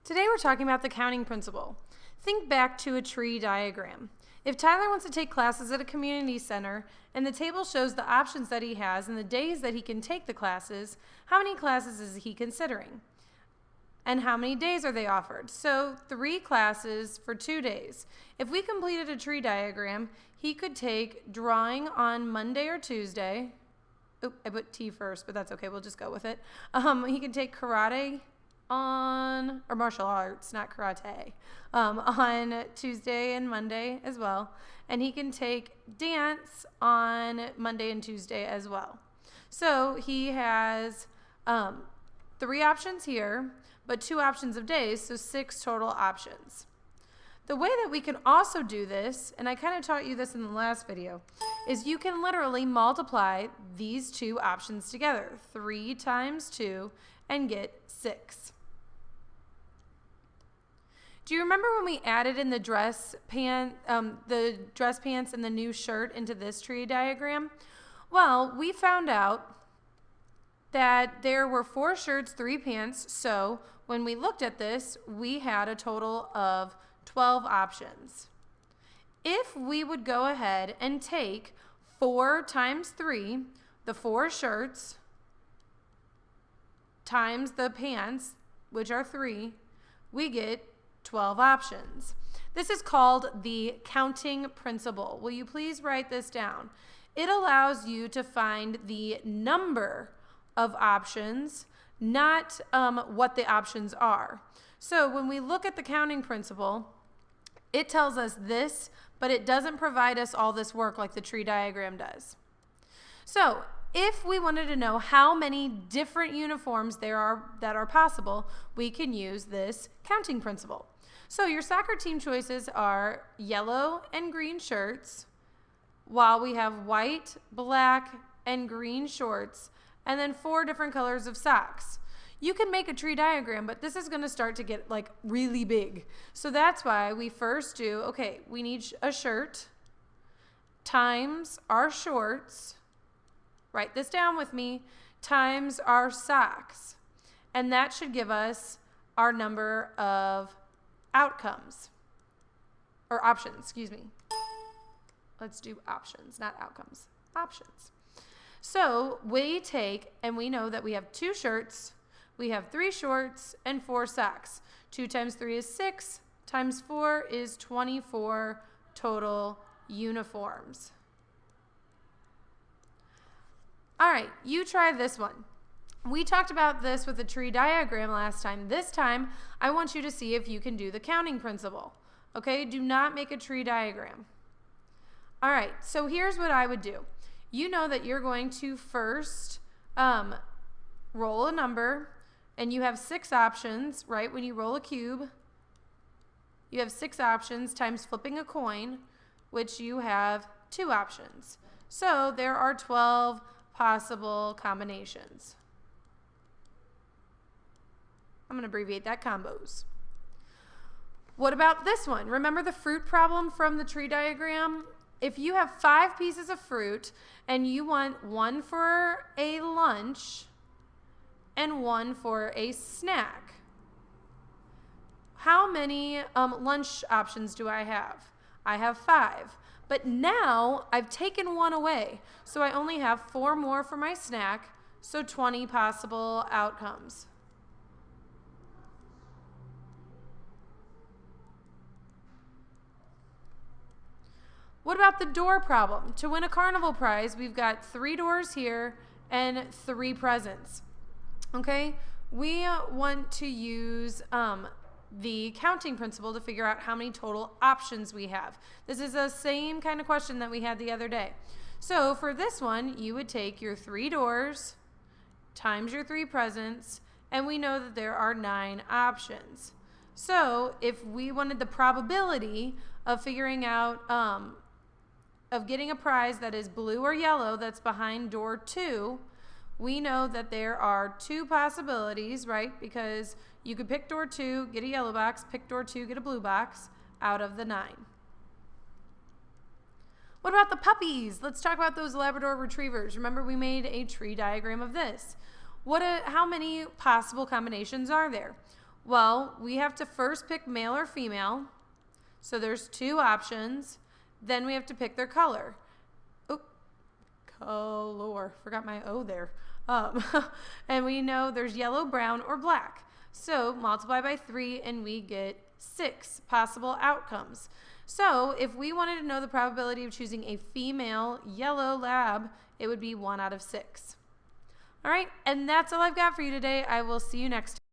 Today we're talking about the counting principle. Think back to a tree diagram. If Tyler wants to take classes at a community center and the table shows the options that he has and the days that he can take the classes, how many classes is he considering? And how many days are they offered? So 3 classes for 2 days. If we completed a tree diagram, he could take drawing on Monday or Tuesday. Oop, I put T first, but that's okay, we'll just go with it. He could take karate or martial arts, not karate, on Tuesday and Monday as well. And he can take dance on Monday and Tuesday as well. So he has 3 options here, but 2 options of days, so 6 total options. The way that we can also do this, and I kind of taught you this in the last video, is you can literally multiply these 2 options together, 3 times 2, and get 6. Do you remember when we added in the dress pants and the new shirt into this tree diagram? Well, we found out that there were 4 shirts, 3 pants, so when we looked at this, we had a total of 12 options. If we would go ahead and take 4 times 3, the 4 shirts, times the pants, which are 3, we get 12 options. This is called the counting principle. Will you please write this down? It allows you to find the number of options, not what the options are. So when we look at the counting principle, it tells us this, but it doesn't provide us all this work like the tree diagram does. So if we wanted to know how many different uniforms there are that are possible, we can use this counting principle. So your soccer team choices are yellow and green shirts, while we have white, black, and green shorts, and then 4 different colors of socks. You can make a tree diagram, but this is going to start to get like really big. So that's why we first do, okay, we need a shirt times our shorts, write this down with me, times our socks. And that should give us our number of outcomes, or options, excuse me. Let's do options, not outcomes, options. So we take, and we know that we have 2 shirts, we have 3 shorts, and 4 socks. 2 times 3 is 6, times 4 is 24 total uniforms. All right, you try this one. We talked about this with the tree diagram last time. This time, I want you to see if you can do the counting principle. Okay, do not make a tree diagram. All right, so here's what I would do. You know that you're going to first roll a number, and you have 6 options, right? When you roll a cube, you have 6 options times flipping a coin, which you have 2 options. So there are 12 possible combinations. I'm going to abbreviate that, combos. What about this one? Remember the fruit problem from the tree diagram? If you have 5 pieces of fruit and you want 1 for a lunch and 1 for a snack, how many lunch options do I have? I have 5. But now I've taken 1 away, so I only have 4 more for my snack, so 20 possible outcomes. What about the door problem? To win a carnival prize, we've got 3 doors here and 3 presents. Okay, we want to use the counting principle to figure out how many total options we have. This is the same kind of question that we had the other day. So for this one, you would take your 3 doors times your 3 presents, and we know that there are 9 options. So if we wanted the probability of figuring out of getting a prize that is blue or yellow that's behind door 2, we know that there are 2 possibilities, right? Because you could pick door 2, get a yellow box, pick door 2, get a blue box out of the 9. What about the puppies? Let's talk about those Labrador Retrievers. Remember, we made a tree diagram of this. How many possible combinations are there? Well, we have to first pick male or female. So there's 2 options. Then we have to pick their color. Oh, color. Forgot my O there. And we know there's yellow, brown, or black. So multiply by 3 and we get 6 possible outcomes. So if we wanted to know the probability of choosing a female yellow lab, it would be 1 out of 6. All right, and that's all I've got for you today. I will see you next time.